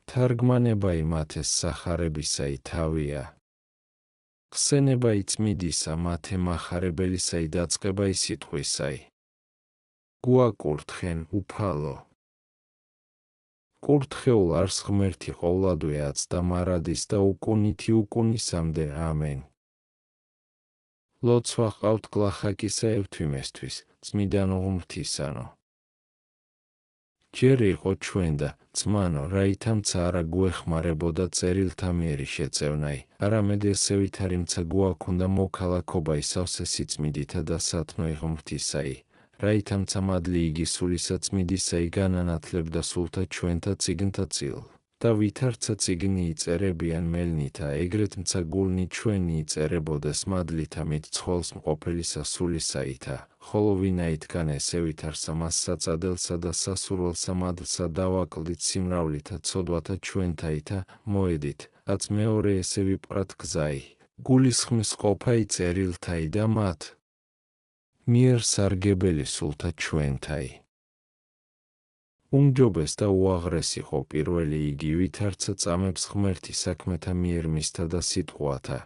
თარგმანება იმათეს სახარებისაი თავია. ხსენება იწმიდისა მათე მახარებელისაი დაწყებაი სიტყვისაი. გუაკურთხენ უფალო. კურთხეულ არს ღმერთი ყოვლადვეაც და მარადის და უკუნითი უკუნისამდე ამენ. ლოცვა ყავთ გლახაკისა ევთვიმესთვის, წმიდანო ღმრთისანო. ჯერ იყო ჩვენ და ძმანო რაითამცა არა გუეხმარებოდა წერილთა მიერი შეწევნაი, არამედ ესევითარიმცა გუაქონდა მოქალაქობაი სავსე სიწმიდითა და სათნოი ღმრთისაი, რაითამცა მადლი იგი სულისაწმიდისაი განანათლებდა სულთა ჩვენთა წიგნთა წილ. და ვითარცა წიგნი იწერებიან მელნითა, ეგრეთმცა გულნი ჩვენი იწერებოდეს მადლითა მით ცხოველს მყოფელისა სულისაითა, ხოლო ვინაითგან ესევითარსა მას საწადელსა და სასურველსა მადლსა დავაკლდით სიმრავლითა ცოდვათა ჩვენთაითა, მოედით, რაც მეორე ესე ვიპყრათ გზაი, გულისხმის ყოფაი წერილთაი და მათ მიერ სარგებელი სულთა ჩვენთაი. უმჯობეს და უაღრეს იყო პირველი იგი, ვითარცა წამებს ღმერთი საქმეთა მიერ მისთა და სიტყვათა,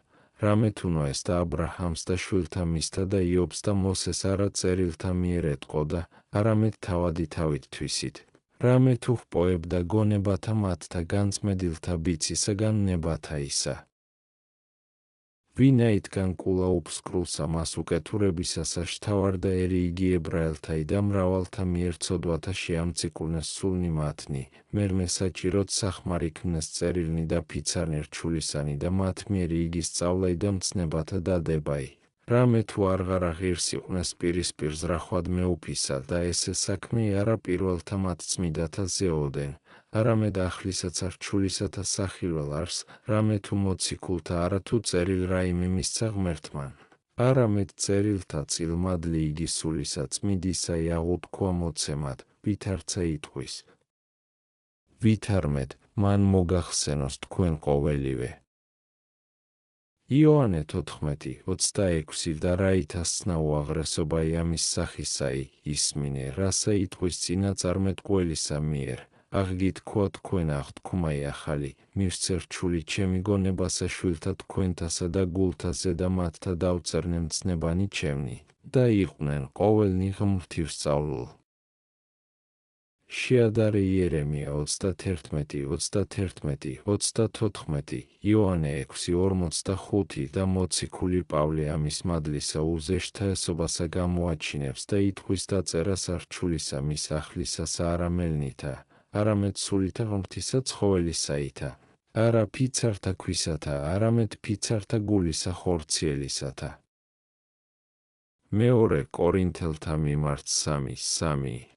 რამე თუ ნოეს და აბრაჰამს და შვილთა მისთა და იობს და მოსეს არა წერილთა მიერ ეტყო და არამედ თავადი თავით თვისით, რამე თუ ჰპოებდა გონებათა მათთა განწმედილთა ბიცისაგან ნებათაისა. ვინაითგან კულა უფსკრულსა მას უკეთურებისასა შთავარდა ერი იგი ებრაელთაი და მრავალთა მიერ ცოდვათა შეამციკლნეს სულნი მათნი, მერმე საჭიროდ სახმარიქმნეს წერილნი და ფიცარნი რჩულისანი და მათ მიერ იგი სწავლაი და მცნებათა დადებაი. რამე თუ არღარა ღირს იყვნეს პირისპირ ზრახვად მეუფისა და ესე საქმე არა პირველთა მათ წმიდათა ზეოდენ, არამედ ახლისაც რჩულისათა სახილველ არს, რამე თუ მოციქულთა არა თუ წერილ რაიმე მისცა ღმერთმან, არამედ წერილთა წილ მადლი იგი სულისაწმიდისაი აღუთქვა მოცემად, ვითარცა იტყვის. ვითარმეთ, მან მოგახსენოს თქვენ ყოველივე. იოანე 14:26 და რაითასცნა უაღრესობაი ამის სახისაი, ისმინე, რასა იტყვის წინაწარმეტყველისა მიერ, აღგითქვა თქვენ აღთქმაი ახალი, მივსცე რჩული ჩემი გონებასა შვილთა თქვენთასა და გულთაზე და მათთა დავწერნე მცნებანი ჩემნი, და იყვნენ ყოველნი ღმრთივსწავლულ. შეადარე იერემია 31:31-34, იოანე 6:45 და მოციქული პავლე ამის მადლისა უზეშთა ესობასა გამოაჩინებს და იტყვის დაწერას რჩულისა მის ახლისასა არა მელნითა, არამედ სულითა ღმრთისა ცხოველისაითა, არა ფიცართა ქვისათა, არამედ ფიცართა გულისა ხორციელისათა. მეორე კორინთელთა მიმართ 3:3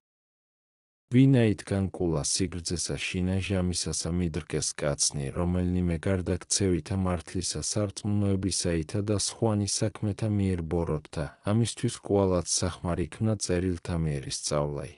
ვინაითგან კულა სიგრძესა შინა ჟამისასა მიდრკეს კაცნი, რომელნიმე გარდაქცევითა მართლისა სარწმუნოებისაითა და სხვანი საქმეთა მიერ ბოროტთა, ამისთვის კვალაც სახმარიქმნა წერილთა მიერი სწავლაი.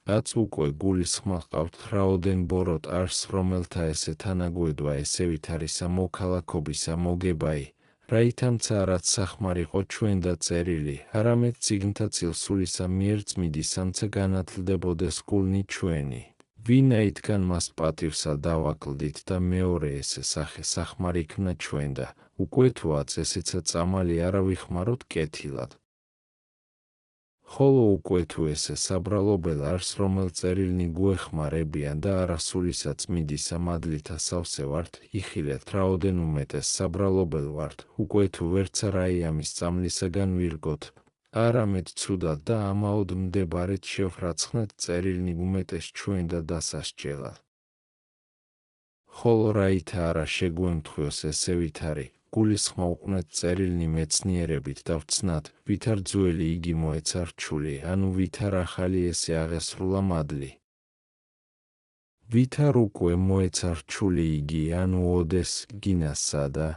რაც უკვე გულისხმა ჰყავთ რაოდენ ბოროტ არს, რომელთა ესე თანაგვედვა ესევითარისა მოქალაქობისა მოგებაი, რაითამცა რაც სახმარიყო ჩვენ და წერილი, არამედ წიგნთა წილსულისა მიერ წმიდისამცა განათლდებოდეს გულნი ჩვენი. ვინაითგან მას პატივსა დავაკლდით და მეორე ესე სახე სახმარიქმნა ჩვენ და უკვე თუაც ესეცა წამალი არა ვიხმაროთ კეთილად. ხოლო უკვე თუ ესე საბრალობელ არს, რომელ წერილნი გუეხმარებიან და არა სულისაწმიდისა მადლითა სავსე ვართ, იხილეთ რაოდენ უმეტეს საბრალობელ ვართ, უკვე თუ ვერც რაი ამის წამლისაგან ვირგოთ, არამედ ცუდად და ამაოდ მდებარეთ შევხრაცხნეთ წერილნი უმეტეს ჩვენ და დასასჯელად. ხოლო რაითა არა შეგვემთხვიოს ესევითარი, გულისხმა უყვნეთ წერილნი მეცნიერებით და ვცნათ, ვითარ ძველი იგი მოეცა რჩული, ანუ ვითარ ახალი ესე აღესრულა მადლი. ვითარ უკვე მოეცა რჩული იგი, ანუ ოდეს გინასა და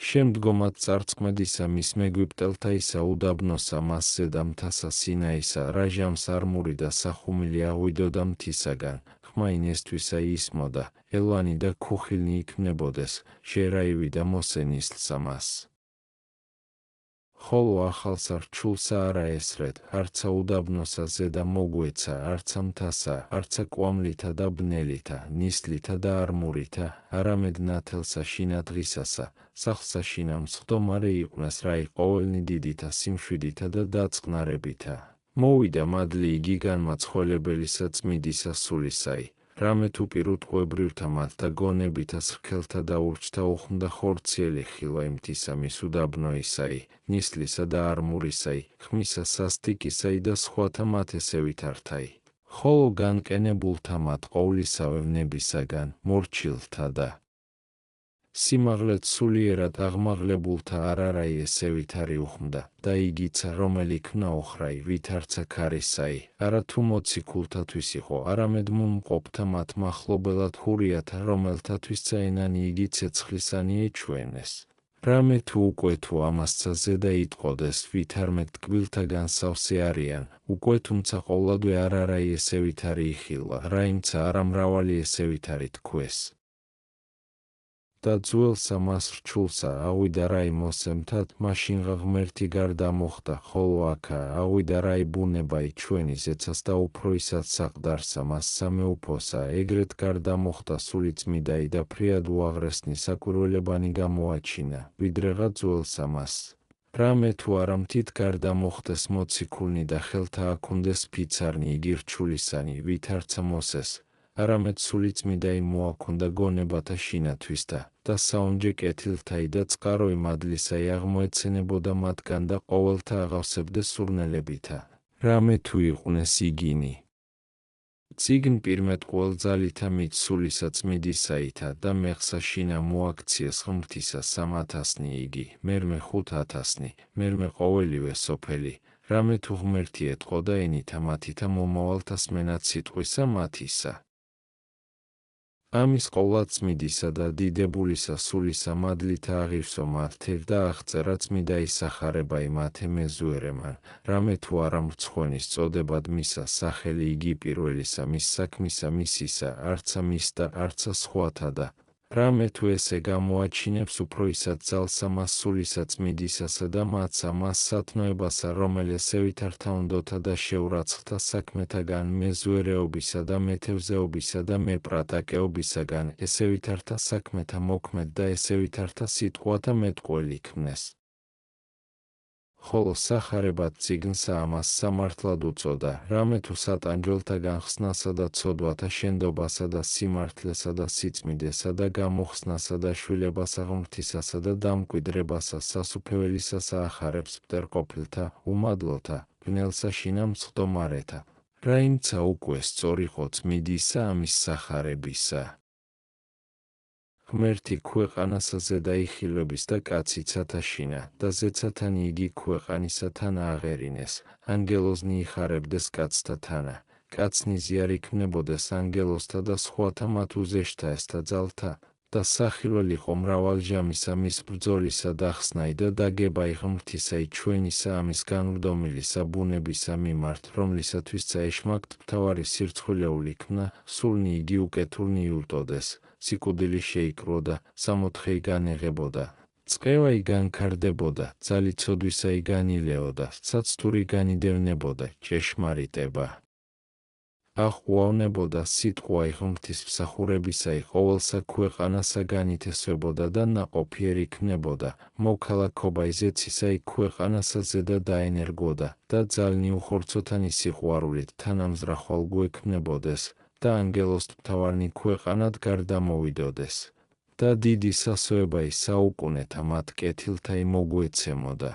შემდგომად წარწმედისა მის მეგვიპტელთაისა უდაბნოსა მასზე და მთასა სინაისა, რაჟამს არმური და სახუმილი აღვიდოდა მთისაგან, ხმაინესთვისა ისმოდა, ელვანი და ქუხილნი იქმნებოდეს, შერაივი და მოსენისლსა მას. ხოლო ახალსა რჩულსა არა ესრეთ, არცა უდაბნოსა ზედა მოგვეცა, არცა მთასა, არცა კვამლითა და ბნელითა, ნისლითა და არმურითა, არამედ ნათელსა შინა დღისასა, სახლსა შინა მსხდომარე იყვნენ რაი ყოველნი დიდითა სიმშვიდითა და დაწყნარებითა. მოვიდა მადლი იგი განმაცხოველებელისა წმიდისა სულისაი. რამე თუ პირუტყვებრივთა მათთა გონებითა სრქელთა და ურჩთა უხმდა ხორციელი ხილვა იმთისა მის უდაბნოისაი, ნისლისა და არმურისაი, ხმისა სასტიკისაი და სხვათა მათესევით ართაი. ხოლო განკენებულთა მათ ყოვლისავე ვნებისაგან, მორჩილთა და სიმაღლეთ სულიერად აღმაღლებულთა არარაი ესევით არი უხმდა და იგიცა რომელი ქნა ოხრაი ვითარცა ქარისაი არა თუ მოციქულთათვის იყო არამედ მომყოფთა მათ მახლობელად ჰურიათა რომელთათვის წაენანი იგი ცეცხლისანი ეჩვენეს. რამე თუ უკვე თუ ამასცა ზედა იტყოდეს ვითარმეთ ტკბილთაგან სავსე არიან უკვე თუმცა ყოვლადვე არარაი ესევით არი იხილვა რაიმცა არა მრავალი ესევით არი თქვეს. და ძველსა მას რჩულსა ავიდა რაი მოსემთად მაშინღა ღმერთი გარდა მოხდა ხოლო აქა ავიდა რაი ბუნებაი ჩვენი ზეცას და უფროისაც საყდარსა მას სამეუფოსა ეგრეთ გარდა მოხდა სული წმიდაი და ფრიად უაღრესნი საკვირველებანი გამოაჩინა ვიდრეღა ძველსა მას. რამე თუ არა მთით გარდა მოხდეს მოციქულნი და ხელთა აქუნდეს ფიცარნი იგი რჩულისანი ვითარცა მოსეს არამედ სული წმიდაი მოაქონდა გონებათა შინათვის და საუნჯე კეთილთაი და წყაროი მადლისაი აღმოეცენებოდა მათგან და ყოველთა აღავსებდეს სურნელებითა. რამე თუ იყვნენ სიგინი. წიგნ პირმეთ ყველძალითა მით სულისა წმიდისაითა და მეხსა შინა მოაქციეს ღმრთისა 3,000 იგი, მერმე 5,000, მერმე ყოველივე სოფელი, რამე თუ ღმერთი ეტყო და ენითა მათითა მომავალთა სმენად სიტყვისა მათისა. ამის ყოლა წმიდისა და დიდებულისა სულისა მადლითა აღივსო მართერ და აღწერა წმიდა ისახარებაი მათე მეზუერემან, რამე თუ არა მრცხვენის წოდებად მისა სახელი იგი პირველისა მის საქმისა მისისა, არცა მის და არცა სხვათა და რამე თუ ესე გამოაჩინებს უფროისად ძალსა მას სულისა წმიდისასა და მათსა მას სათნოებასა რომელ ესევით ართავნდოთა და შეურაცხთა საქმეთაგან მეზუერეობისა და მეთევზეობისა და მეპრატაკეობისაგან ესევით ართა საქმეთა მოქმედ და ესევით ართა სიტყვათა მეტყველი ქმნეს. ხოლო სახარებად წიგნსა ამას სამართლად უწოდა, რამე თუ სატანჯველთაგან ხსნასა და ცოდვათა შენდობასა და სიმართლესა და სიწმიდესა და გამოხსნასა და შვილებასა ღმრთისასა და დამკვიდრებასა სასუფეველისასა ახარებს მტერყოფილთა, უმადლოთა, ბნელსა შინა მსხდომარეთა. რაიმცა უკვე სწორიყო წმიდისა ამის სახარებისა. ღმერთი ქვეყანასა ზედა იხილვების და კაციცათა შინა და ზეცათანი იგი ქვეყანისა თანა აღერინეს, ანგელოზნი იხარებდეს კაცთა თანა, კაცნი ზიარი ქმნებოდეს ანგელოზთა და სხვათა მათ უზეშთა ესთა ძალთა და სახილველიყო მრავალჟამისა მის ბრძოლისა და ხსნაი და დაგებაი ღმრთისაი ჩვენისა ამის განვრდომილისა ბუნებისა მიმართ, რომლისათვის წაეშმაკთ მთავარი სირცხვილეული ქმნა, სულნი იგი უკეთურნი იუტოდეს. სიკვდილი შეიკროდა, სამოთხეი განეღებოდა, წყევაი განქარდებოდა, ძალიცოდვისაი განილეოდა, საცთური განიდევნებოდა, ჭეშმარიტება. ახვავნებოდა სიტყვაი ღმრთის მსახურებისაი ყოველსა ქვეყანასა განითესვებოდა და ნაყოფიერი ქმნებოდა, მოქალაქობაი ზეცისაი ქვეყანასა ზედა დაენერგოდა და ძალნი უხორცოთანი სიყვარულით თანამზრახვალ გვექმნებოდეს და ანგელოზ მთავარნი ქვეყანად გარდამოვიდოდეს და დიდი სასოებაი საუკუნეთა მათ კეთილთაი მოგვეცემოდა.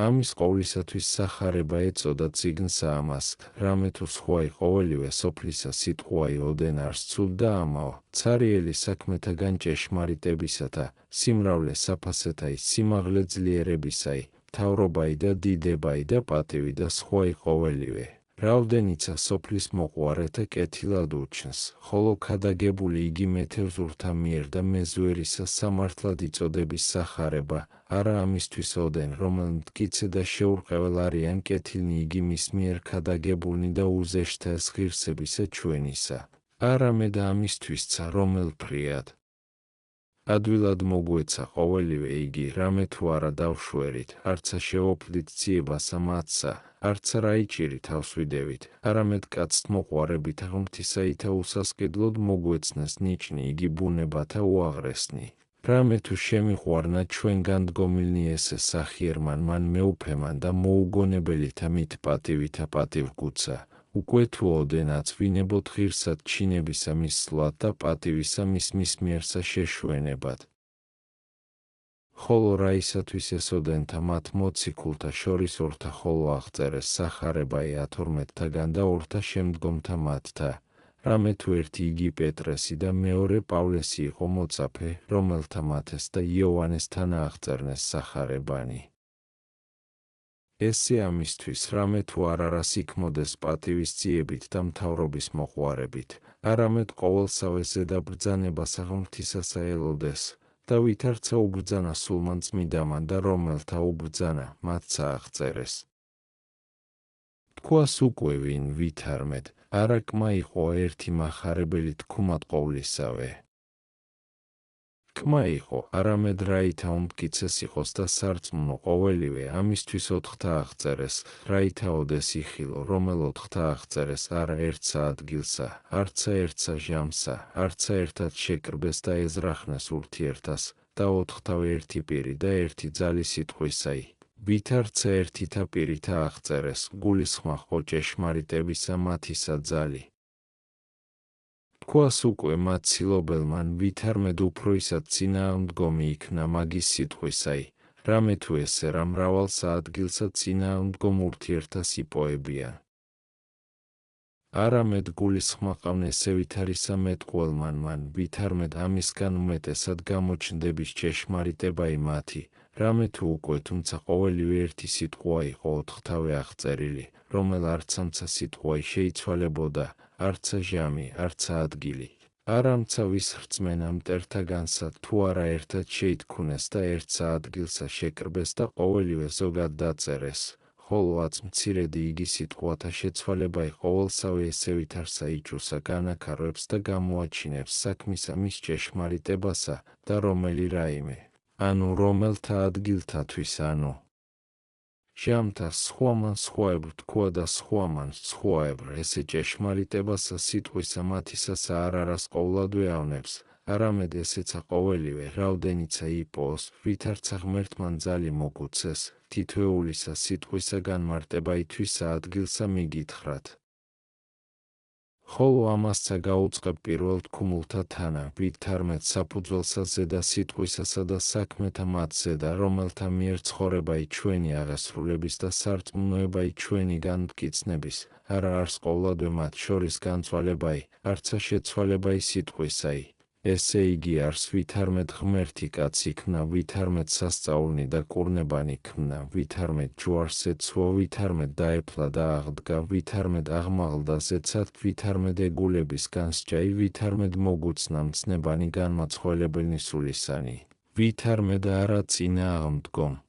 ამის ყოვლისათვის სახარება ეწოდა წიგნსა ამას, რამე თუ სხვაი ყოველივე სოფლისა სიტყვაი ოდენ არს ცუდ და ამაო, ცარიელი საქმეთაგან ჭეშმარიტებისათა, სიმრავლე საფასეთაი, სიმაღლე ძლიერებისაი, მთავრობაი და დიდებაი და პატივი და სხვაი ყოველივე. რაოდენიცა სოფლის მოყვარეთა კეთილად უჩნს, ხოლო ქადაგებული იგი მეთევზურთა მიერ და მეზუერისა სამართლად იწოდების სახარება, არა ამისთვის ოდენ, რომელ მტკიცე და შეურყეველ არიან კეთილნი იგი მის მიერ ქადაგებულნი და უზეშთა ეს ღირსებისა ჩვენისა, არამედ ამისთვისცა, რომელ ფრიად ადვილად მოგვეცა ყოველივე იგი, რამე თუ არა დავშვერით, არცა შევოფლით ციებასა მათსა, არცა რაიჭირი თავს ვიდევით, არამედ კაცთ მოყვარებით ღმრთისაითა უსასყიდლოდ მოგვეცნეს ნიჭნი იგი ბუნებათა უაღრესნი. რამე თუ შემიყვარნა ჩვენგან დგომილნი ესე სახიერმან მან მეუფემან და მოუგონებელითა მით პატივითა პატივგუცა, უკვე თუ ოდენაც ვინებოთ ღირსად ჩინებისა მის სვლად და პატივისა მის მიერსა შეშვენებად. ხოლო რაისათვის ესოდენთა მათ მოციქულთა შორის ორთა ხოლო აღწერეს სახარებაი 12-თაგან და ორთა შემდგომთა მათთა, რამე თუ ერთი იგი პეტრესი და მეორე პავლესი იყო მოწაფე, რომელთა მათეს და იოანესთან აღწერნეს სახარებანი. ესე ამისთვის, რამე თუ არ არას იქმოდეს პატივის ძიებით და მთავრობის მოყვარებით, არამედ ყოველსავე ზედაბრძანებასა ღმრთისასა ელოდეს, და ვითარცა უბრძანა სულმან წმიდამან და რომელთა უბრძანა მათსა აღწერეს. თქვას უკვე ვინ ვითარმედ, არა კმა იყო ერთი მახარებელი თქუმად ყოვლისავე. კმა იყო, არამედ რაითა უმტკიცეს იყოს და სარწმუნო ყოველივე, ამისთვის ოთხთა აღწერეს, რაითა ოდეს იხილო, რომელ ოთხთა აღწერეს არა ერთსა ადგილსა, არცა ერთსა ჟამსა, არცა ერთად შეკრბეს და ეზრახნეს ურთიერთას, და ოთხთავე ერთი პირი და ერთი ძალი სიტყვისაი. ვითარცა ერთითა პირითა აღწერეს, გულისხმა ხო ჭეშმარიტებისა მათისა ძალი. თქვას უკვე მათ ცილობელმან ვითარმედ უფრო ისად წინააღმდგომი იქნა მაგის სიტყვისაი, რამე თუ ესე რა მრავალსა ადგილსა წინააღმდგომ ურთიერთას იპოებიან. არამედ გულისხმა ყავენ ესე ვითარისა მეტყველმან მან, ვითარმედ ამისგან უმეტესად გამოჩნდების ჭეშმარიტებაი მათი, რამე თუ უკვე თუმცა ყოველივე ერთი სიტყვა იყო ოთხთავე აღწერილი, რომელ არცამცა სიტყვაი შეიცვალებოდა, არცა ჟამი, არცა ადგილი. არამცა ვის რწმენა მტერთაგანსა თუ არა ერთად შეითქუნეს და ერთსა ადგილსა შეკრბეს და ყოველივე ზოგად დაწერეს, ხოლო აც მცირედი იგი სიტყვათა შეცვალებაი ყოველსავე ესე ვითარსა იჭრუსა განაქარვებს და გამოაჩინებს საქმისა მის ჭეშმარიტებასა და რომელი რაიმე, ანუ რომელთა ადგილთათვის ანუ ჟამთა სხვამან სხვაებრ თქვა და სხვამან სხვაებრ ესე ჭეშმარიტებასა სიტყვისა მათისასა არ არას ყოვლად ვეავნებს, არამედ ესეცა ყოველივე რაოდენიცა იპოვოს, ვითარცა ღმერთმან ძალი მოგუცეს, თითოეულისა სიტყვისა განმარტებაითვისა ადგილსა მიგითხრათ. ხოლო ამასცა გაუწყებ პირველ თქუმულთა თანა, ვითარმედ საფუძველსა ზედა სიტყვისასა და საქმეთა მათ ზედა, რომელთა მიერ ცხოვრებაი ჩვენი აღესრულების და სარწმუნოებაი ჩვენი განმტკიცნების, არა არს ყოვლადვე მათ შორის განცვალებაი, არცა შეცვალებაი სიტყვისაი. ესე იგი არს ვითარმედ ღმერთი კაცი იქნა, ვითარმედ სასწაულნი და კურნებანი ქმნა, ვითარმედ ჯვარს ეცვა, ვითარმედ დაეფლა და აღდგა, ვითარმედ აღმაღლდა ზეცად, ვითარმედ ეგულების განსჯაი, ვითარმედ მოგუცნა მცნებანი განმაცხოველებელნი სულისანი, ვითარმედ არა წინააღმდგომ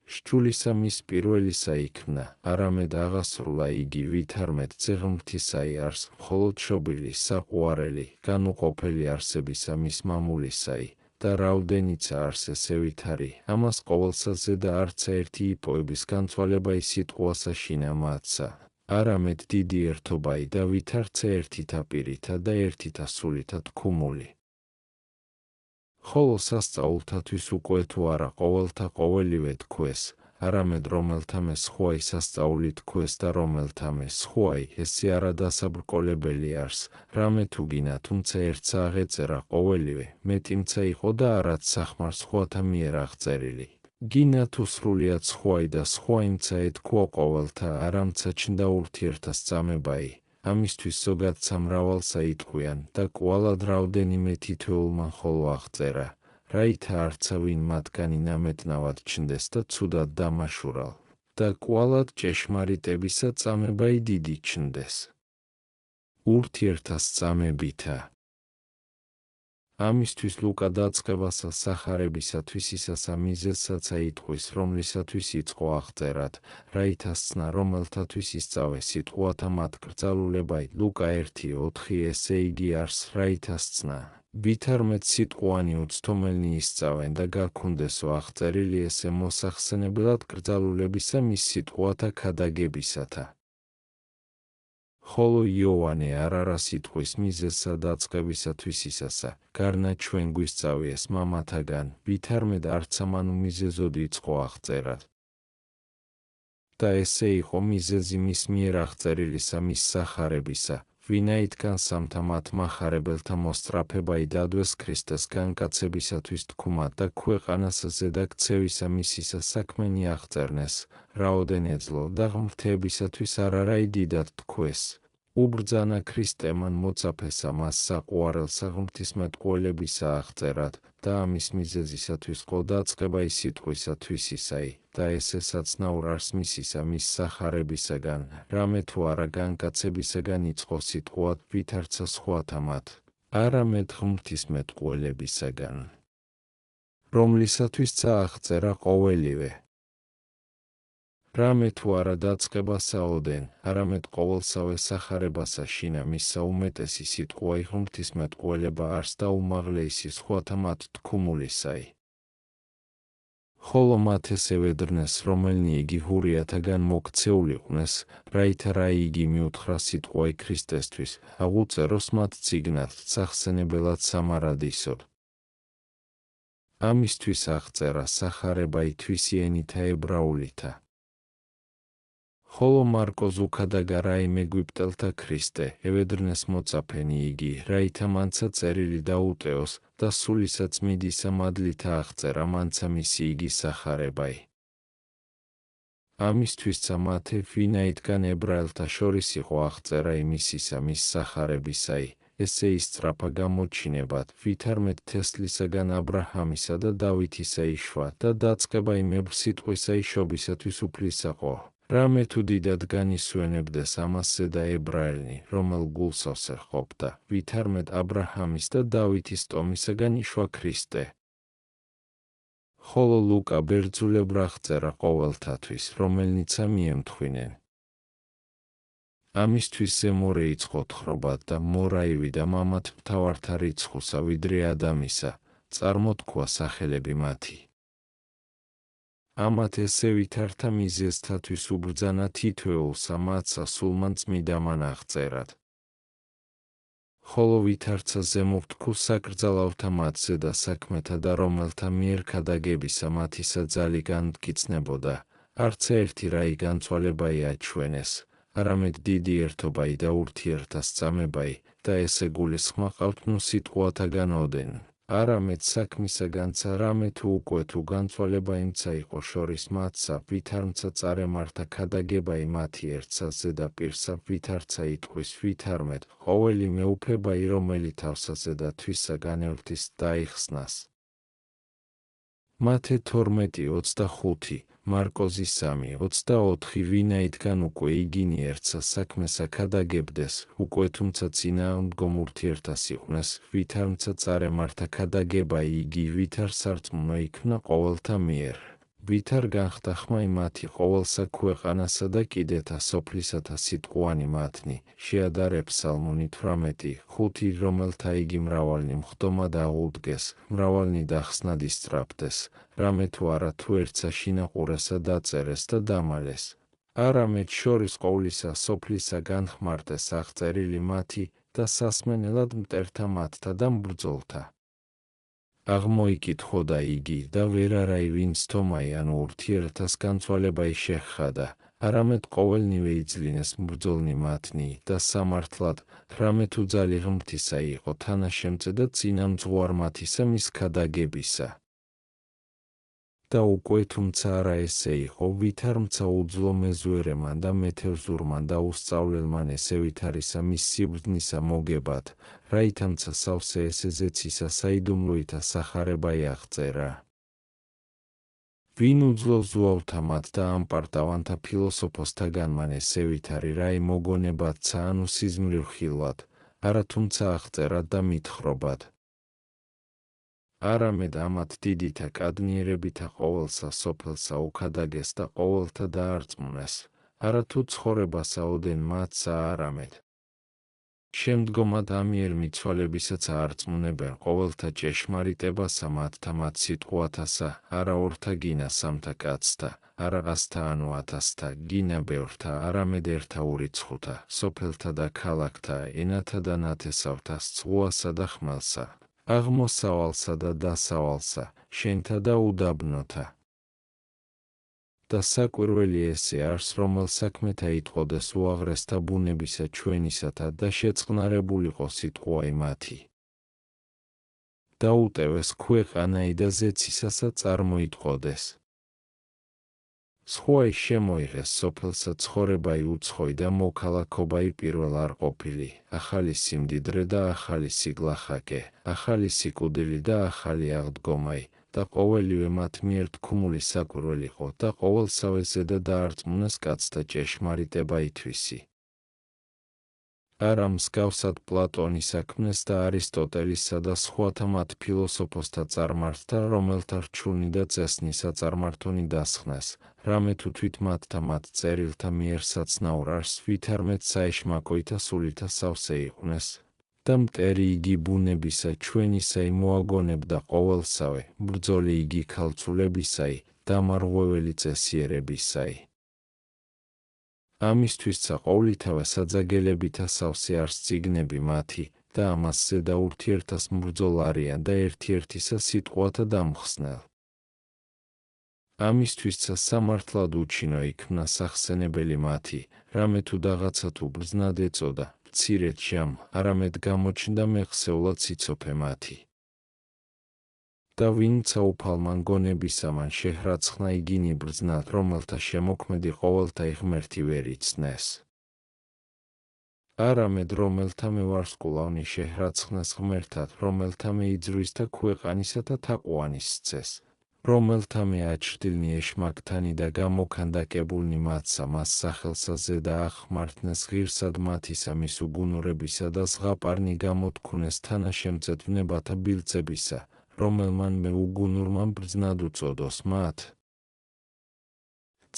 შჩულისა მის პირველისა იქნა, არამედ აღასრულა იგი, ვითარმედ ძეღმრთისაი არს, მხოლოდ შობილი, საყვარელი, განუყოფელი არსებისა მის მამულისაი, და რაოდენიცა არს ესე ვითარი, ამას ყოველსა ზედა არცა ერთი იპოვების განცვალებაი სიტყვასა შინა მათსა, არამედ დიდი ერთობაი და ვითარცა ერთითა პირითა და ერთითა სულითა თქუმული. ხოლო სასწაულთათვის უკვე თუ არა ყოველთა ყოველივე თქვეს, არამედ რომელთამე სხვაი სასწაული თქვეს და რომელთამე სხვაი, ესე არა დასაბრკოლებელი არს, რამე თუ გინა თუმცა ერთსა აღეწერა ყოველივე, მეტიმცა იყო და არაც სახმარ სხვათა მიერ აღწერილი. გინა თუ სრულიად სხვაი და სხვაიმცა ეთქვა ყოველთა, არამცა ჩნდა ურთიერთას წამებაი, ამისთვის ზოგადსა მრავალსა იტყვიან და კვალად რაოდენიმე თითოეულმა ხოლო აღწერა, რაითა არცა ვინ მათგანი ნამეტნავად ჩნდეს და ცუდად დამაშურალ, და კვალად ჭეშმარიტებისა წამებაი დიდი ჩნდეს. ურთიერთას წამებითა ამისთვის ლუკა დაწყებასა სახარებისათვის ისასა მიზეზსაც აიტყვის, რომლისათვის იწყო აღწერად, რაითასცნა რომელთათვის ისწავე სიტყვათა მათ კრძალულებაი. ლუკა 1:4 ესე იგი არს რაითასცნა, ვითარმეთ სიტყვანი უცდომელნი ისწავენ და გაქუნდესო აღწერილი ესე მოსახსენებლად კრძალულებისა მის სიტყვათა ქადაგებისათა. ხოლო იოანე არ არას იტყვის მიზეზსა დაწყებისათვის ისასა, გარნა ჩვენ გვისწავიეს მამათაგან, ვითარმედ არც ამანუ მიზეზოდი იწყო აღწერად. და ესე იყო მიზეზი მის მიერ აღწერილისა მის სახარებისა, ვინაიდან სამთა მათ მახარებელთა მოსწრაფებაი დადვეს ქრისტეს განკაცებისათვის თქუმა და ქვეყანას ზედაქცევისა მისისა საქმენი აღწერნეს, რაოდენ ეძლო და ღმრთებისათვის არარაი დიდად თქვეს. უბრძანა ქრისტემან მოწაფესა მას საყვარელსა ღვთისმეტყველებისა აღწერად და ამის მიზეზისათვის ყო დაწყება ის სიტყვისათვის ისაი და ესე საცნაურ არს მისისა მის სახარებისაგან, რამე თუ არა განკაცებისაგან იწყო სიტყვად ვითარცა სხვათა მათ, არამედ ღვთისმეტყველებისაგან, რომლისათვის აღწერა ყოველივე. რამე თუ არა დაწყებასა ოდენ, არამედ ყოველსავე სახარებასა შინა მისა უმეტესი სიტყვაი ღვთისმეტყველება არს და უმაღლესი სხვათა მათ თქუმულისაი. ხოლო მათ ესე ვედრნეს, რომელნი იგი ჰურიათაგან მოქცეულიყვნეს, რაითა რა იგი მიუთხრა სიტყვაი ქრისტესთვის, აღუწეროს მათ წიგნად სახსენებელად სამარადისოდ. ამისთვის აღწერა სახარება ითვისიენითა ებრაულითა. ხოლო მარკოზ უქადაგა რაიმე გვიპტელთა ქრისტე, ევედრნეს მოწაფენი იგი, რაითა მანცა წერილი დაუტეოს და სულისაც მიდისა მადლითა აღწერა მანცა მისი იგი სახარებაი. ამისთვისცა მათე ვინაიდან ებრაელთა შორის იყო აღწერა იმისისა მის სახარებისაი, ესე ისწრაფა გამოჩინებად, ვითარმედ თესლისაგან აბრაჰამისა და დავითისა იშვა და დაწყება იმ სიტყვისა იშობისათვის უფლისაყო. რამე თუ დიდად განისვენებდეს ამას ზედა ებრაელნი, რომელ გულსავს ერყოფდა, ვითარმედ აბრაჰამის და დავითის ტომისაგან იშვა ქრისტე. ხოლო ლუკა ბერძულებ აღწერა ყოველთათვის, რომელნიცა მიემთხვინენ. ამისთვის ზემორე იწყო თხრობად და მორა ივიდა მამათ მთავართა რიცხუსა ვიდრე ადამისა, წარმოთქვა სახელები მათი. ამათ ესე ვითართა მიზეზთათვის უბრძანა თითოეულსა მათსა სულმან წმიდამან აღწერად. ხოლო ვითარცა ზემოვრთქულ საკრძალავთა მათზე და საქმეთა და რომელთა მიერ ქადაგებისა მათისა ძალი განმტკიცნებოდა, არც ერთი რაი განცვალებაი აჩვენეს, არამედ დიდი ერთობაი და ურთიერთასწამებაი და ესე გულისხმაყავთ ნუ სიტყვათაგან ოდენ. არამედ საქმისაგანცა რამე თუ უკვე თუ განცვალება იმცა იყო შორის მათსა, ვითარმცა წარემართა ქადაგებაი მათი ერთსა ზედაპირსა, ვითარცა იტყვის ვითარმედ, ყოველი მეუფებაი რომელი თავსა ზედათვისა განევრთის დაიხსნას. მათე 12:25, მარკოზი 3:24 ვინაიდან უკვე იგინი ერთსა საქმესა ქადაგებდეს, უკვე თუმცა წინააღმდგომ ურთიერთას იყვნეს, ვითარმცა წარემართა ქადაგებაი იგი ვითარ სარწმუნო იქნა ყოველთა მიერ. ვითარ განხდა ხმა იმათი ყოველსა ქვეყანასა და კიდეთა სოფლისათა სიტყვანი მათნი, შეადარე ფსალმუნი 18:5 რომელთა იგი მრავალნი მხდომა დაღუდგეს, მრავალნი დახსნად ისწრაფდეს, რამე თუ არა თუ ერთსა შინაყურესა დაწერეს და დამალეს. არამედ შორის ყოვლისა სოფლისა განხმარტეს აღწერილი მათი და სასმენელად მტერთა მათთა და მბრძოლთა. აღმოიკითხოდა იგი და ვერარაი ვინც თომაი ანუ ურთიერთას განცვალებაი შეხხადა, არამედ ყოველნივე იძლინეს მბრძოლნი მათნი და სამართლად, რამე თუ ძალი ღმრთისა იყო თანაშემწე და წინამძღვარ მათისა მის ქადაგებისა. და უკვე თუმცა არა ესე იყო, ვითარმცა უძლო მეზუერემან და მეთევზურმან და უსწავლელმან ესე ვითარისა მის სიბრძნისა მოგებად, რაითამცა სავსე ესე ზეცისა საიდუმლოითა სახარებაი აღწერა. ვინ უძლო ზუავთა მათ და ამპარტავანთა ფილოსოფოსთაგანმან ესე ვითარი რაი მოგონებადცა ანუ სიზმრილ ხილვად, არა თუმცა აღწერად და მითხრობად. არამედ ამათ დიდითა კადნიერებითა ყოველსა სოფელსა უქადაგეს და ყოველთა დაარწმუნეს, არათუ ცხოვრებასა ოდენ მათსა არამედ. შემდგომად ამიერ მიცვალებისაც აარწმუნებენ ყოველთა ჭეშმარიტებასა მათთა მათ სიტყვათასა, არა ორთა გინა სამთა კაცთა, არა ასთა ანუ 1000-თა, გინა ბევრთა, არამედ ერთა ურიცხუთა, სოფელთა და ქალაქთა, ენათა და ნათესავთა, ზღვასა და ხმელსა, აღმოსავალსა და დასავალსა, შენთა და უდაბნოთა. და საკვირველი ესე არს, რომელ საქმეთა იტყოდეს უაღრესთა ბუნებისა ჩვენისათა და შეწყნარებულიყო სიტყვაი მათი. და უტევეს ქვეყანაი და ზეცისასა წარმოიტყოდეს. სხვაი შემოიღეს სოფელსა ცხოვრებაი უცხოი და მოქალაქობაი პირველ არ ყოფილი, ახალი სიმდიდრე და ახალი სიგლახაკე, ახალი სიკვდილი და ახალი აღდგომაი, და ყოველივე მათ მიერ თქმული საკვირველიყო და ყოველსავე ზედა დაარწმუნეს კაცთა ჭეშმარიტება ითვისი. არა მსგავსად პლატონის საქმეს და არისტოტელისა და სხვათა მათ ფილოსოფოსთა წარმართთა, რომელთა რჩუნი და წესნი საწარმართონი დასხნეს, რამე თუ თვით მათთა მათ წერილთა მიერ საცნაურ არს ვითარმეთ საეშმაკოითა სულითა სავსე იყვნენ. და მტერი იგი ბუნებისა ჩვენისაი მოაგონებდა ყოველსავე, ბრძოლი იგი ქალწულებისაი, დამარღვეველი წესიერებისაი. ამისთვისცა ყოვლითავე საძაგელებითა სავსე არს წიგნები მათი, და ამას ზედა ურთიერთას მბრძოლ არიან და ერთ-ერთისა სიტყვათა დამხსნელ. ამისთვისცა სამართლად უჩინო იქმნა სახსენებელი მათი, რამე თუ რაღაცა თუ ბრძნად ეწოდა, მცირედ ჟამ, არამედ გამოჩნდა მეხსეულად სიცოფე მათი. და ვინცა უფალმან გონებისამან შეჰრაცხნა იგინი ბრძნად, რომელთა შემოქმედი ყოველთა ღმერთი ვერ იცნეს. არამედ რომელთა მე ვარსკვლავნი შეჰრაცხნეს ღმერთად, რომელთა მე იძრის და ქვეყანისა და თაყვანის სცეს, რომელთა მე აჩრდილნი ეშმაკთანი და გამოქანდაკებულნი მათსა მას სახელსა ზედა ახმართნეს ღირსად მათისა მის უგუნურებისა და ზღაპარნი გამოთქუნეს თანაშემწედვნებათა ბილწებისა, რომელმან მე უგუნურმან ბრძნად უწოდოს მათ.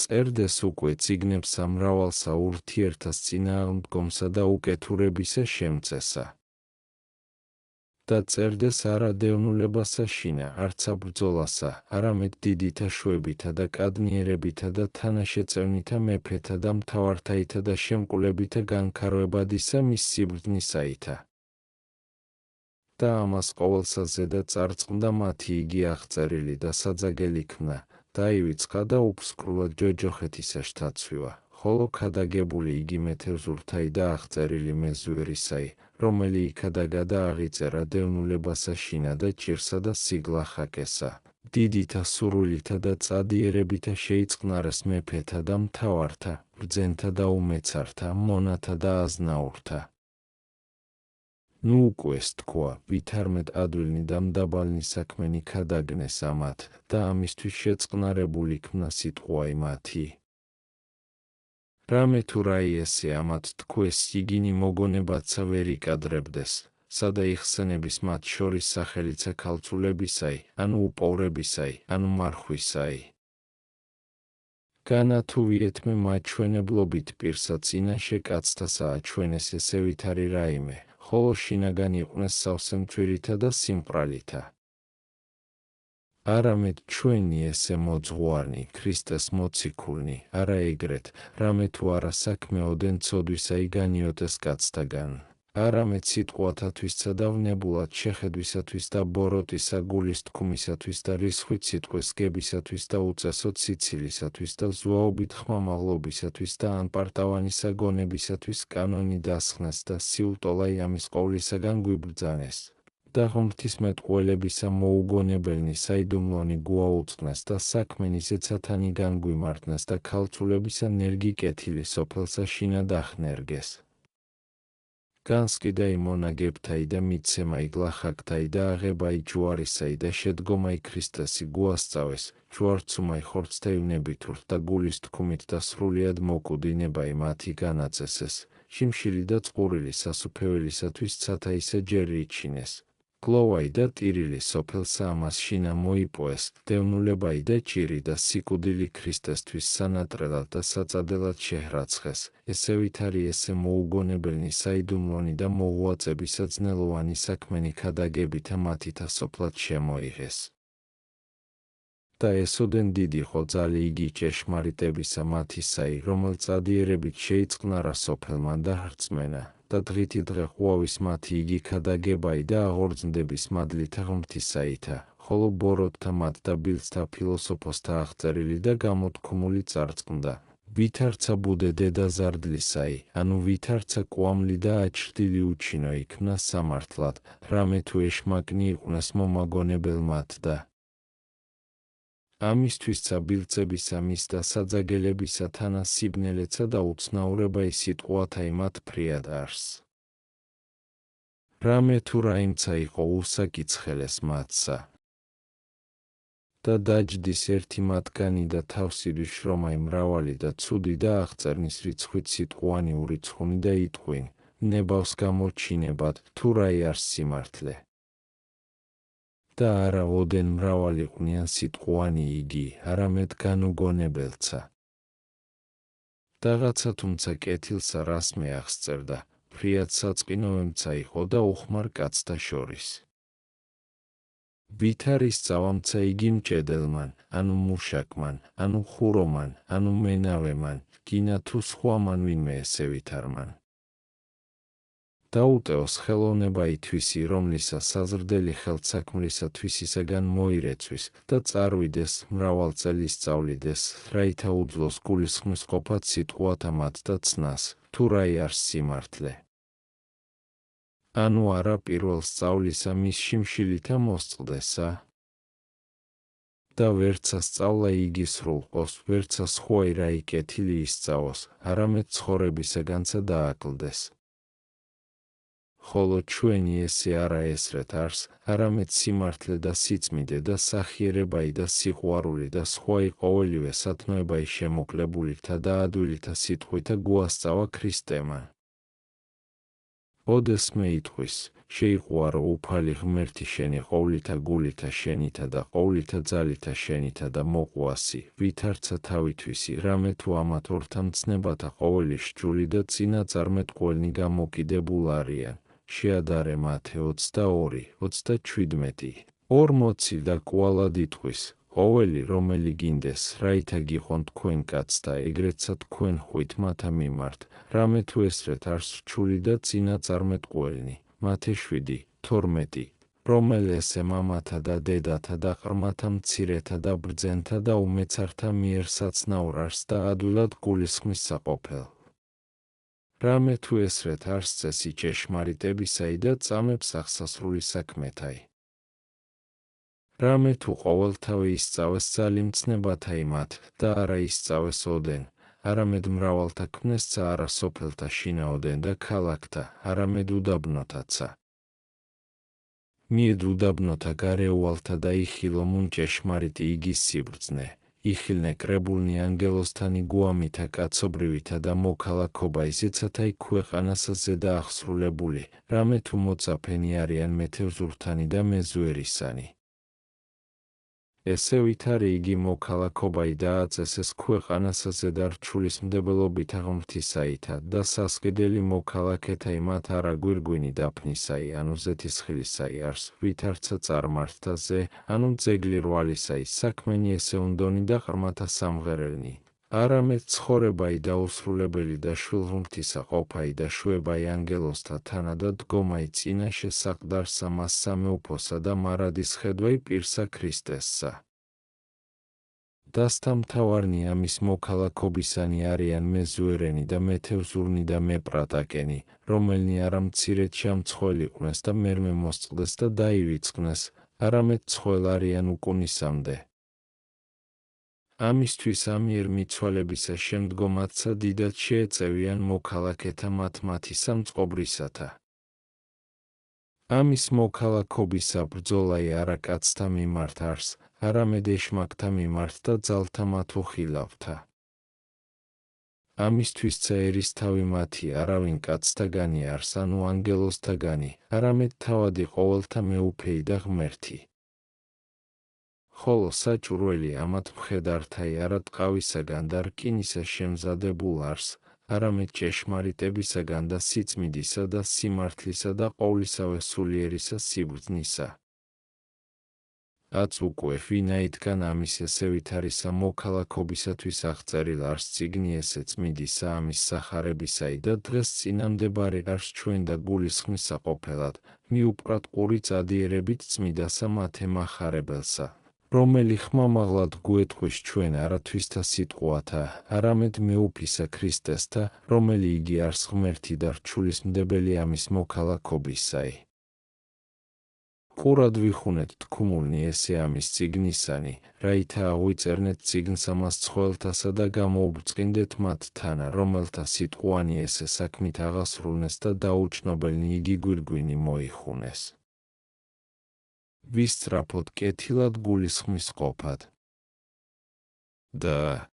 წერდეს უკვე წიგნებსა მრავალსა ურთიერთას წინააღმდგომსა და უკეთურებისა შემწესა. და წერდეს არა დევნულებასა შინა, არცა ბრძოლასა, არამედ დიდითა შვებითა და კადნიერებითა და თანაშეწევნითა მეფეთა და მთავართაითა და შემკულებითა განქარვებადისა მის სიბრძნისაითა. და ამას ყოველსა ზედა წარწყდა მათი იგი აღწერილი და საძაგელი ქმნა, დაივიწყა და უფსკრულად ჯოჯოხეთისა შთაცვივა, ხოლო ქადაგებული იგი მეთევზურთაი და აღწერილი მეზვერისაი, რომელი იქადაგა და აღიწერა დევნულებასა შინა და ჭირსა და სიგლახაკესა, დიდითა სურვილითა და წადიერებითა შეიწყნარეს მეფეთა და მთავართა, ბრძენთა და უმეცართა, მონათა და აზნაურთა. ნუ უკვე თქვა, ვითარმეთ ადვილნი და მდაბალნი საქმენი ქადაგნეს ამათ, და ამისთვის შეწყნარებული იქნა სიტყვაი მათი. რამე თუ რაი ესე ამათ თქვეს, იგინი მოგონებაცა ვერ იკადრებდეს, სადა იხსენების მათ შორის სახელიცა ქალწულებისაი, ანუ უპოვრებისაი, ანუ მარხვისაი. განა თუ ვიეთმე მაჩვენებლობით პირსა წინაშე კაცთასა აჩვენეს ესე ვითარი რაიმე, ხოლო შინაგან იყვნენ სავსე მცვირითა და სიმყრალითა. არამედ ჩვენი ესე მოძღვარნი, ქრისტეს მოციქულნი, არა ეგრეთ, რამე თუ არა საქმე ოდენ ცოდვისაი განიოტეს კაცთაგან, არამედ სიტყვათათვისსა და ვნებულად შეხედვისათვის და ბოროტისა გულის თქმისათვის და რისხვით სიტყვის გებისათვის და უწესოდ სიცილისათვის და ზვაობით ხმამაღლობისათვის და ანპარტავანისა გონებისათვის კანონი დასხნეს და სიუტოლაი ამის ყოვლისაგან გვიბრძანეს. და ღმრთისმეტყველებისა მოუგონებელნი საიდუმლონი გვაუწყნეს და საქმენი ზეცათანი განგვიმართნეს და ქალწულებისა ნერგი კეთილი სოფელსა შინა დახნერგეს. განსკიდაი მონაგებთაი და მიცემაი გლახაკთაი და აღებაი ჯვარისაი და შედგომაი ქრისტესი გვასწავეს, ჯვარცუმაი ხორცთევნებითურთ და გულის თქმით და სრულიად მოკუდინებაი მათი განაწესეს, შიმშილი და წყურილი სასუფეველისათვის ცათაისა ჯერი იჩინეს. კლოვაი და ტირილი სოფელსა ამას შინა მოიპოეს, დევნულებაი და ჭირი და სიკვდილი ქრისტესთვის სანატრელად და საწადელად შეჰრაცხეს, ესე ვითარი ესე მოუგონებელნი საიდუმლონი და მოუაწებისა ძნელოვანი საქმენი ქადაგებითა მათითა სოფლად შემოიღეს. და ესოდენ დიდი ხოძალი იგი ჭეშმარიტებისა მათისაი, რომელც ადიერებით შეიწყნარა სოფელმა და hrწმენა. და დღითი დღე ყვავის მათი იგი ქადაგებაი და აღორძნდების მადლითა ღმრთისაითა, ხოლო ბოროტთა მათ და ბილწთა ფილოსოფოსთა აღწერილი და გამოთქმული წარწყნდა. ვითარცა ბუდე დედა ზარდლისაი, ანუ ვითარცა კვამლი და აჩრდილი უჩინო იქნა სამართლად, რამე თუ ეშმაკნი იყვნეს მომაგონებელ მათ და ამისთვისცა ბილწებისა მის და საძაგელებისა თანა სიბნელეცა და უცნაურება ის სიტყვათა იმათ ფრიად არს. რამე თუ რაიმცა იყო უსაკიცხელეს მათსა. და დაჯდის ერთი მათგანი და თავსირი შრომაი მრავალი და ცუდი და აღწერნის რიცხვით სიტყვანი ურიცხუნი და იტყვინ, ნებავს გამოჩინებად, თუ რაი არს სიმართლე. და არა ოდენ მრავალი ყვნიან სიტყვანი იგი, არამედ განუგონებელცა. დაღაცა თუმცა კეთილსა რას მეახსწერდა, ფრიად საწყინოემცა იყო და უხმარ კაცთა შორის. ვითარი სწავამცა იგი მჭედელმან, ანუ მუშაკმან, ანუ ხურომან, ანუ მენავემან, გინა თუ სხვამან ვინმე ესე ვითარმან. დაუტეოს ხელოვნება ითვისი, რომლისა საზრდელი ხელთსაქმრისათვის ისაგან მოირეცვის და წარვიდეს, მრავალწელი სწავლიდეს, რაითა უძლოს გულისხმის ყოფად სიტყვათა მათ და ცნას, თუ რაი არს სიმართლე. ანუ არა პირველ სწავლისა მის შიმშილითა მოსწყდესა? და ვერცა სწავლა იგი სრულყოს, ვერცა სხვაი რაი კეთილი ისწავოს, არამედ ცხოვრებისაგანცა დააკლდეს. ხოლო ჩვენი ესე არა ესრეთ არს, არამედ სიმართლე და სიწმიდე და სახიერებაი და სიყვარული და სხვაი ყოველივე სათნოებაი შემოკლებულითა და ადვილითა სიტყვითა გვასწავა ქრისტემან. ოდესმე იტყვის, შეიყვარო უფალი ღმერთი შენი ყოვლითა გულითა შენითა და ყოვლითა ძალითა შენითა და მოყვასი, ვითარცა თავითვისი, რამე თუ ამათ ორთა მცნებათა ყოველი სჯული და წინაწარმეტყველნი გამოკიდებულ არიან. შეადარე მათე 22:17. 40 და კვალად იტყვის, ყოველი რომელი გინდეს, რაითა გიყონ თქვენ კაცთა, ეგრეცა თქვენ ხვით მათა მიმართ, რამე თუ ესრეთ არს რჩული და წინაწარმეტყველნი, მათე 7:12. რომელ ესე მამათა და დედათა და ყრმათა მცირეთა და ბრძენთა და უმეცართა მიერ საცნაურ არს და ადვილად გულისხმის საყოფელ. რამე თუ ესრეთ არს წესი ჭეშმარიტებისაი და წამებს აღსასრული საქმეთაი. რამე თუ ყოველთავე ისწავეს ძალიმცნებათა იმათ და არა ისწავეს ოდენ, არამედ მრავალთა ქმნესცა არა სოფელთა შინაოდენ და ქალაქთა, არამედ უდაბნოთაცა. მიედ უდაბნოთა გარეუვალთა და იხილო მუნჭეშმარიტი იგის სიბრძნე. იხილნე კრებულნი ანგელოსთანი გვამითა კაცობრივითა და მოქალაქობა ისეცათაი ქვეყანასა ზედა აღსრულებული, რამე თუ მოწაფენი არიან მეთევზურთანი და მეზუერისანი. ესე ვითარი იგი მოქალაქობაი დააწესეს ქვეყანასა ზედა რჩულისმდებელობითა ღმრთისაითა და სასყიდელი მოქალაქეთა იმათ არა გვირგვინი დაფნისაი, ანუ ზეთისხილისაი არს, ვითარცა წარმართთა ზე, ანუ ძეგლი რვალისაი, საქმენი ესე უნდონი და ყრმათა სამღერელნი. არამედ ცხოვრებაი და უსრულებელი და შვილღმრთისა ყოფაი და შვებაი ანგელოსთა თანა და დგომაი წინაშე საყდარსა მას სამეუფოსა და მარადის ხედვაი პირსა ქრისტესსა. დასთამთავარნი ამის მოქალაქობისანი არიან მეზუერენი და მეთევზურნი და მეპრატაკენი, რომელნი არა მცირედ შემცხველიყვნეს და მერმე მოსწყდეს და დაივიწყნეს, არამედ ცხველ არიან უკუნისამდე. ამისთვის ამიერ მიცვალებისა შემდგომაცსა დიდად შეეწევიან მოქალაქეთა მათმათი სამწყობრისათა. ამის მოქალაქობისა ბრძოლაი არა კაცთა მიმართ არს, არამედ ეშმაკთა მიმართ და ძალთა მათ უხილავთა. ამისთვის წერის თავი მათი არავინ კაცთაგანი არს ანუ ანგელოზთაგანი, არამედ თავადი ყოველთა მეუფეი და ღმერთი. ხოლო საჭურველი ამათ მხედართაი არა ტყავისაგან და რკინისა შემზადებულ არს, არამედ ჭეშმარიტებისაგან და სიწმიდისა და სიმართლისა და ყოვლისავე სულიერისა სიბრძნისა. აც უკვე ვინაიდან ამის ესე ვითარისა მოქალაქობისათვის აღწერილ არს წიგნი ესე წმიდისა ამის სახარებისაი და დღეს წინამდებარე არს ჩვენ და გულისხმისა ყოფილად, მიუპრად ყური წადიერებით წმიდასა მათე მახარებელსა, რომელი ხმამაღლად გვეთქვის ჩვენ არათვისთა სიტყვათა, არამედ მეუფისა ქრისტესთა, რომელი იგი არს ღმერთი და რჩულისმდებელი ამის მოქალაქობისაი. ყურად ვიხუნეთ თქმულნი ესე ამის წიგნისანი, რაითა აღვიწერნეთ წიგნს ამას ცხოველთასა და გამოუბრწყინდეთ მათ თანა, რომელთა სიტყვანი ესე საქმით აღასრულნეს და დაუჩნობელნი იგი გვირგვინი მოიხუნეს. ვისწრაფოთ კეთილად გულისხმის ყოფად. და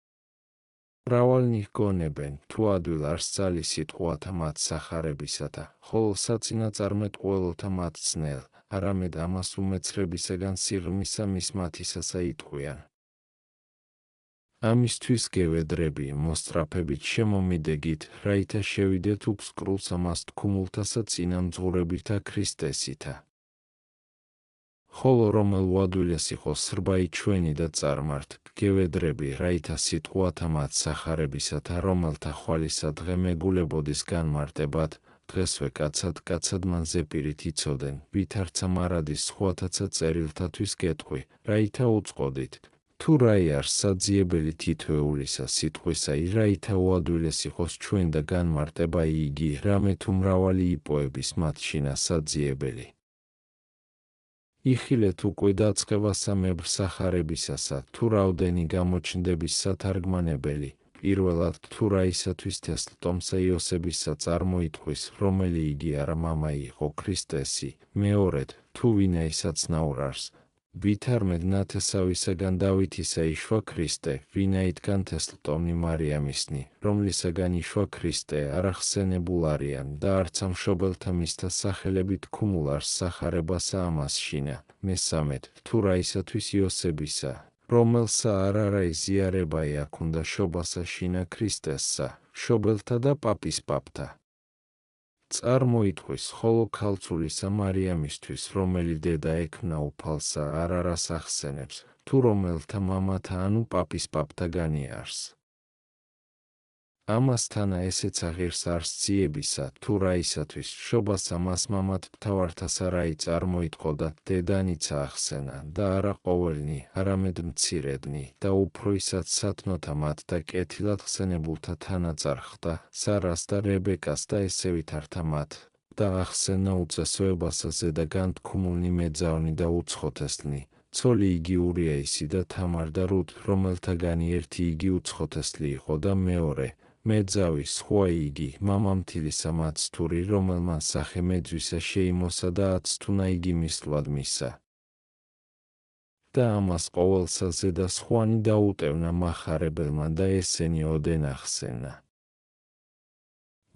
მრავალნი ჰგონებენ, თუ ადვილ არს ძალი სიტყვათა მათ სახარებისათა, ხოლო საწინაწარმეტყველოთა მათ ძნელ, არამედ ამას უმეცრებისაგან სიღრმისა მის მათისასა იტყვიან. ამისთვის გევედრები მოსწრაფებით შემომიდეგით, რაითა შევიდეთ უფსკრულს ამას თქმულთასა წინამძღვრებითა ქრისტესითა. ხოლო რომელ უადვილეს იყოს სრბაი ჩვენი და წარმართ, გევედრები, რაითა სიტყვათა მათ სახარებისათა, რომელთა ხვალისა დღე მეგულებოდის განმარტებად, დღესვე კაცად მან ზეპირით იცოდენ, ვითარცა მარადის სხვათაცა წერილთათვის გეტყვი, რაითა უწყოდით. თუ რაი არს საძიებელი თითოეულისა სიტყვისა, რაითა უადვილეს იყოს ჩვენ და განმარტება იგი, რამე თუ მრავალი იპოების მათ შინა საძიებელი. იხილეთ უკვე დაწყებასა მებრ სახარებისასა, თუ რაოდენი გამოჩნდების სათარგმანებელი, პირველად თუ რაისათვის თესლტომსა იოსებისა წარმოითქვის, რომელი იგი არა მამა იყო ქრისტესი, მეორედ, თუ ვინაისაც ნაურარს, ვითარმედ ნათესავისაგან დავითისა იშვა ქრისტე, ვინაიდან თესლტომნი მარიამისნი, რომლისაგან იშვა ქრისტე არ ახსენებულ არიან და არც ამ მშობელთა მისთა სახელებით თქმულ არს სახარებასა ამას შინა, მესამედ, თუ რაისათვის იოსებისა, რომელსა არა იზიარებაი აქუნდა შობასა შინა ქრისტესსა, მშობელთა და პაპის პაპთა. წარმოითქვის, ხოლო ქალწულისა მარიამისთვის, რომელი დედა ექმნა უფალსა არ არას ახსენებს, თუ რომელთა მამათა ანუ პაპის პაპთაგანი არს. ამასთანა ესეც აღირს არს ძიებისა, თუ რაისათვის შობასა მას მამად მთავართასა რაი წარმოიტყო და დედანიცა ახსენა და არა ყოველნი, არამედ მცირედნი და უფროისაც სათნოთა მათ და კეთილად ხსენებულთა თანაწარ ხდა, სარას და რებეკას და ესე ვითართა მათ და ახსენა უწესოებასა ზედაგან თქმულნი მეძავნი და უცხოთესლნი, ცოლი იგი ურიაისი და თამარ და რութ, რომელთაგანი ერთი იგი უცხოთესლი იყო და მეორე, მეძავი სხვა იგი, მამამთილისა მაცთური, რომელმან სახე მეძვისა შეიმოსა და აცთუნა იგი მისვლად მისა. და ამას ყოველსა ზედა სხვანი დაუტევნა მახარებელმა და ესენი ოდენ ახსენა.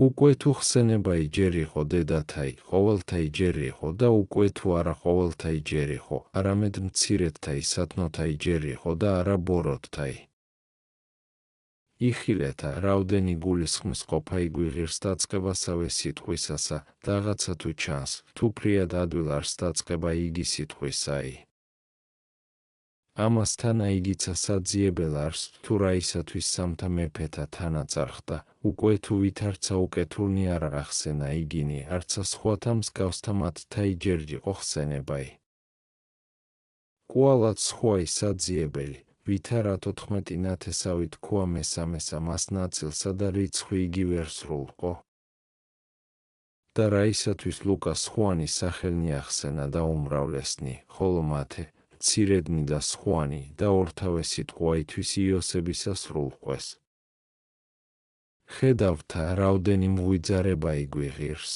უკვე თუ ხსენებაი ჯერ იყო დედათაი, ყოველთაი ჯერ იყო და უკვე თუ არა ყოველთაი ჯერ იყო, არამედ მცირედთაი სათნოთაი ჯერ იყო და არა ბოროტთაი. იხილეთა, რაოდენი გულისხმის ყოფა იგვიღირს დაწყებასავე სიტყვისასა, რაღაცა თუ ჩანს, თუ ფრიად ადვილ არს დაწყება იგი სიტყვისაი. ამასთანა იგიცა საძიებელ არს, თუ რაისათვის სამთა მეფეთა თანაწარ ხდა, უკვე თუ ვითარცა უკეთულნი არ ახსენა იგინი, არცა სხვათა მსგავსთა მათთაი ჯერ იყო ხსენებაი. კვალად სხვაი საძიებელი, ვითა რა 14 ნათესავი თქვა მესამესა მას ნაწილსა და რიცხვი იგივე ვერ სრულყო. და რაისათვის ლუკას სხვანი სახელნი ახსენა და უმრავლესნი, ხოლო მათე, მცირედნი და სხვანი და ორთავე სიტყვაითვის იოსებისა სრულყვეს. ხედავთა, რაოდენი მღვიძარება იგვიღირს.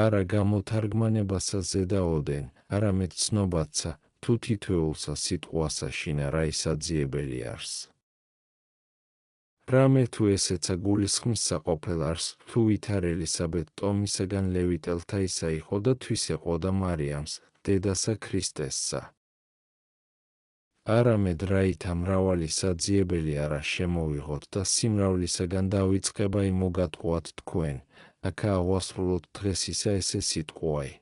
არა გამოთარგმანებასა ზედაოდენ, არამედ ცნობადსა, თუ თითოეულსა სიტყვასა შინა რაი საძიებელი არს. რამე თუ ესეცა გულისხმის საყოფელ არს, თუ ვითარ ელისაბედ ტომისაგან ლევიტელთა ისა იყო და თვის ეყოდა მარიამს, დედასა ქრისტესსა. არამედ რაითა მრავალი საძიებელი არა შემოვიღოთ და სიმრავლისაგან დავიწყება იმოგატყუათ თქვენ, აქა აღვასრულოთ დღეს ისა ესე სიტყვაი.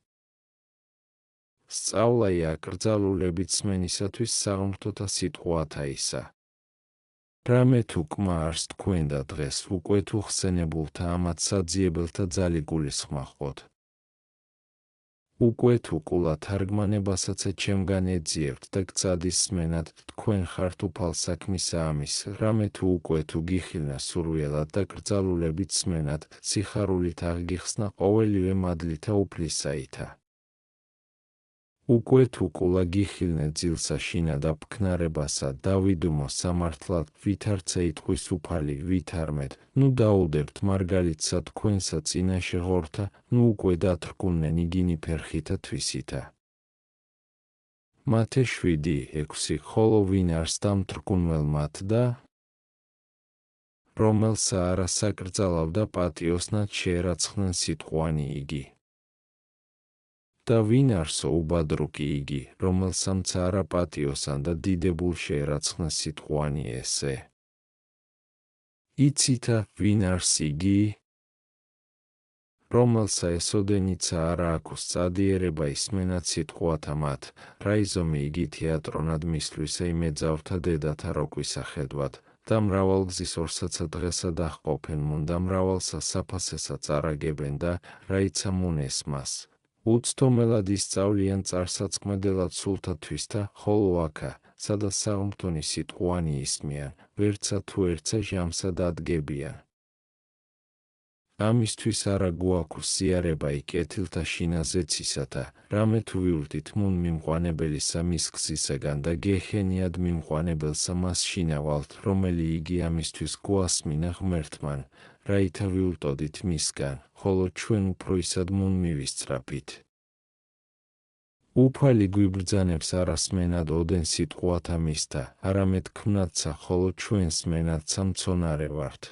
სწავლაი აკრძალულებით სმენისათვის საღმრთოთა სიტყვათა ისა. რამე თუ კმა არს თქვენ და დღეს უკვე თუ ხსენებულთა ამათ საძიებელთა ძალი გულისხმა ხოთ. უკვე თუ კულა თარგმანებასაცა ჩემგან ეძიებთ და გწადის სმენად თქვენ ხართ უფალ საქმისა ამის, რამე თუ უკვე თუ გიხილნა სურვილად და კრძალულებით სმენად, სიხარულით აღგიხსნა ყოველივე მადლითა უფლისაითა. უკვე თუ კულა გიხილნე ძილსა შინა და ფქნარებასა დავიდუმო სამართლად, ვითარცა იტყვის უფალი, ვითარმეთ, ნუ დაუდებთ მარგალიტსა თქვენსა წინაშე ღორთა, ნუ უკვე დათრგუნნენ იგინი ფერხითა თვისითა. მათე 7:6 ხოლო ვინ არს დამთრგუნველ მათ და რომელსა არა საკრძალავდა პატიოსნად შეერაცხნენ სიტყვანი იგი. და ვინ არსო უბადრუკი იგი, რომელსამც არა პატიოსან და დიდებულ შეერაცხნა სიტყვანი ესე. იცითა ვინ არს იგი? რომელსა ესოდენიცა არა აქვს წადიერება ისმენად სიტყვათა მათ, რაიზომი იგი თეატრონად მისვლისა იმეძავთა დედათა როგვისახედვად, და მრავალგზის ორსაცა დღესა დაჰყოფენ მუნ და მრავალსა საფასესა წარაგებენ და რაიცა მუნ ესმას. უცდომელად ისწავლიან წარსაწყმედელად სულთათვის და ხოლო აქა, სადაც საღმრთონი სიტყვანი ისმიან, ვერცა თუ ერთსა ჟამსა დადგებიან. ამისთვის არა გვაქვს ზიარება კეთილთა შინაზეც ისათა, რამე თუ ვივლდით მუნ მიმყვანებელისა მის გზისაგან და გეხენიად მიმყვანებელსა მას შინავალთ, რომელი იგი ამისთვის გვასმინა ღმერთმან, რაითა ვივლტოდით მისგან, ხოლო ჩვენ უფროისად მუნ მივისწრაფით. უფალი გვიბრძანებს არა სმენად ოდენ სიტყვათა მისთა, არამედ ქმნადსა, ხოლო ჩვენ სმენადსა მცონარე ვართ.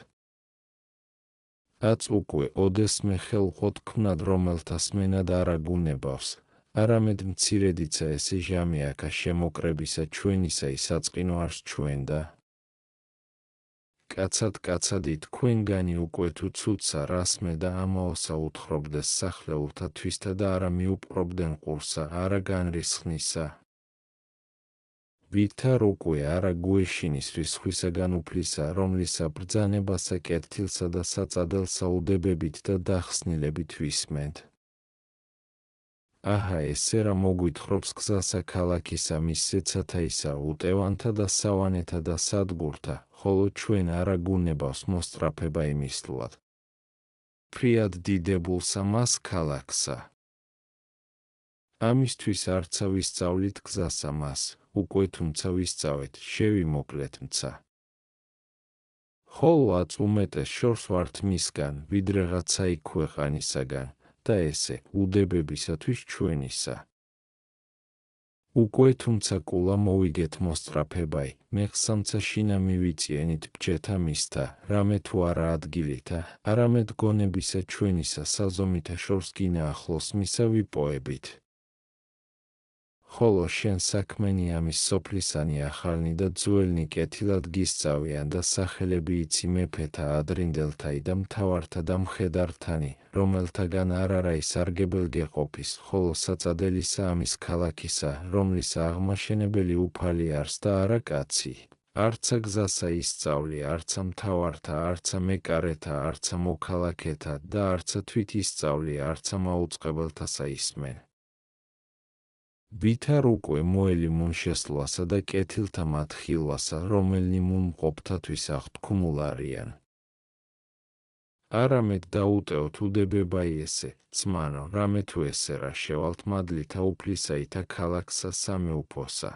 აც უკვე ოდესმე ხელყოთ ქმნად რომელთა სმენად არა გუნებავს, არამედ მცირედიცა ესე ჟამი აქა შემოკრებისა ჩვენისა ისაწყინო არს ჩვენ და კაცადკაცადი თქვენგანი უკვე თუ ცუდსა რასმე და ამაოსა უთხრობდეს სახლეულთათვისთა და არა მიუპყრობდნენ ყურსა, არა განრისხნისა. ვითარ უკვე არა გვეშინის რისხვისაგან უფლისა, რომლისა ბრძანებასა კეთილსა და საწაделსა უდებებით და დახსნილებით ვისმენთ. აჰა ესე რა მოგვითხრობს გზასა ქალაქისა მის სეცათაისა უტევანთა და სავანეთა და სადგურთა, ხოლო ჩვენ არა გუნებავს მოსწრაფება იმისლად. ფრიად დიდებულსა მას ქალაქსა. ამისთვის არცა ვისწავლით გზასა მას, უკვე თუმცა ვისწავეთ, შევიმოკლეთ მცა. ხოლო აც უმეტეს შორს ვართ მისგან, ვიდრე რაცა იქ ქვეყანისაგან, და ესე უდებებისათვის ჩვენისა. უკვე თუმცა კულა მოვიგეთ მოსწრაფებაი, მეხსამცა შინა მივიწიენით ბჯეთა მისთა, რამე თუ არა ადგილითა, არამედ გონებისა ჩვენისა საზომითა შორს გინა ახლოს მისა ვიპოებით. ხოლო შენ საქმენი ამის სოფლისანი ახალნი და ძველნი კეთილად გისწავიან და სახელები იცი მეფეთა ადრინდელთაი და მთავართა და მხედართანი, რომელთაგან არ არა ისარგებელ გეყოფის, ხოლო საწაделისა ამის ქალაქისა, რომლის აღმაშენებელი უფალი არს და არა კაცი. არცა გზასა ისწავლი, არცა მთავართა, არცა მეკარეთა, არცა მოქალაქეთა და არცა თვით ისწავლი, არცა მაუწყებელთასა ისმენ. ვითარ უკვე მოელი მუნ შესლვასა და კეთილთა მათ ხილვასა, რომელნი მუნ მყოფთათვის აღთქმულ არიან. არამედ დაუტევთ უდებებაი ესე, ძმანო, რამე თუ ესე რა შევალთ მადლითა უფლისაითა ქალაქსა სამეუფოსა.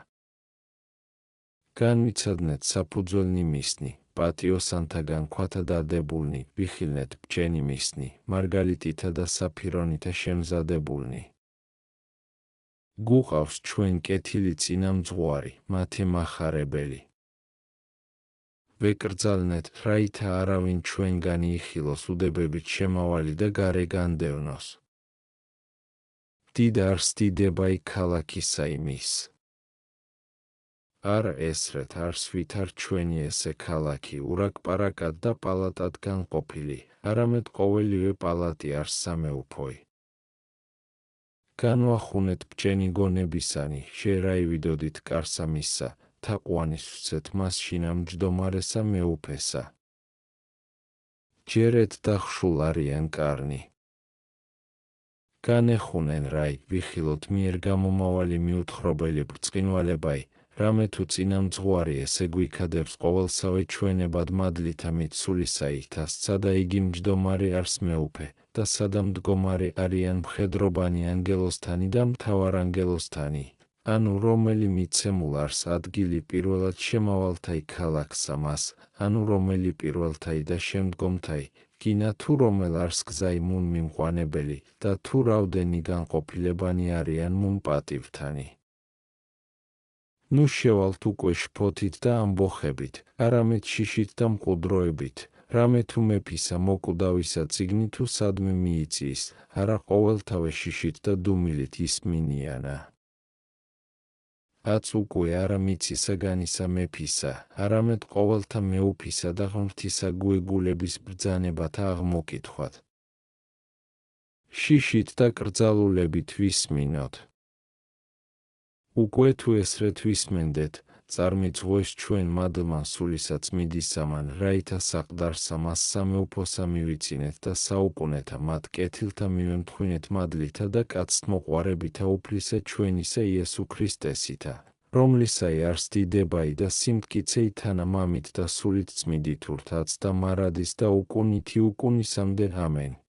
განვიცადნეთ საფუძველნი მისნი, პატიოსანთაგან ქვათა დადებულნი, ვიხილნეთ ბჯენი მისნი, მარგალიტითა და საფირონითა შემზადებულნი. გუყავს ჩვენ კეთილი წინამძღვარი, მათე მახარებელი. ვეკრძალნეთ, რაითა არავინ ჩვენგანი იხილოს უდებებით შემავალი და გარე განდევნოს. დიდ არს დიდება იქ ქალაქისა იმის. არა ესრეთ არს ვითარ ჩვენი ესე ქალაქი ურაკპარაკად და პალატად განყოფილი, არამედ ყოველივე პალატი არს სამეუფოი. განვახუნეთ ბჯენი გონებისანი, შერაივიდოდით კარსა მისსა, თაყვანის ვცეთ მას შინამჯდომარესა მეუფესა. ჯერეთ და ხშულ არიან კარნი. განეხუნენ რაი, ვიხილოთ მიერ გამომავალი მიუთხრობელი ბრწყინვალებაი, რამე თუ წინამძღვარი ესე გვიქადებს ყოველსავე ჩვენებად მადლითა მიცულისაი, და სადა იგი მჯდომარე არს მეუფე, და სადა მდგომარე არიან მხედრობანი ანგელოსთანი და მთავარ ანგელოსთანი, ანუ რომელი მიცემულ არს ადგილი პირველად შემავალთაი ქალაქსა მას, ანუ რომელი პირველთაი და შემდგომთაი, გინა თუ რომელ არს გზაი მუნ მიმყვანებელი, და თუ რაოდენი განყოფილებანი არიან მუნ პატივთანი. ნუ შევალთ უკვე შფოთით და ამბოხებით, არამედ შიშით და მყუდროებით, რამე თუ მეფისა მოკვდავისა წიგნი თუ სადმე მიიწიის, არა ყოველთავე შიშით და დუმილით ისმინიანა. აც უკვე არა მიცისაგანისა მეფისა, არამედ ყოველთა მეუფისა და ღმრთისა გვეგულების ბრძანებათა აღმოკითხვად. შიშით და კრძალულებით ვისმინოთ. უკვე თუ ესრეთ ვისმენდეთ, წარმიძღვეს ჩვენ მადლმა სულისაც მიდისამან, რაითა საყდარსა მას სამეუფოსა მივიცინეთ და საუკუნეთა მათ კეთილთა მივემთხვინეთ მადლითა და კაცთმოყვარებითა უფლისა ჩვენისა იესო ქრისტესითა, რომლისაი არს დიდებაი და სიმტკიცეი თანა მამით და სულით წმიდით ურთაც და მარადის და უკუნითი უკუნისამდე ამენ.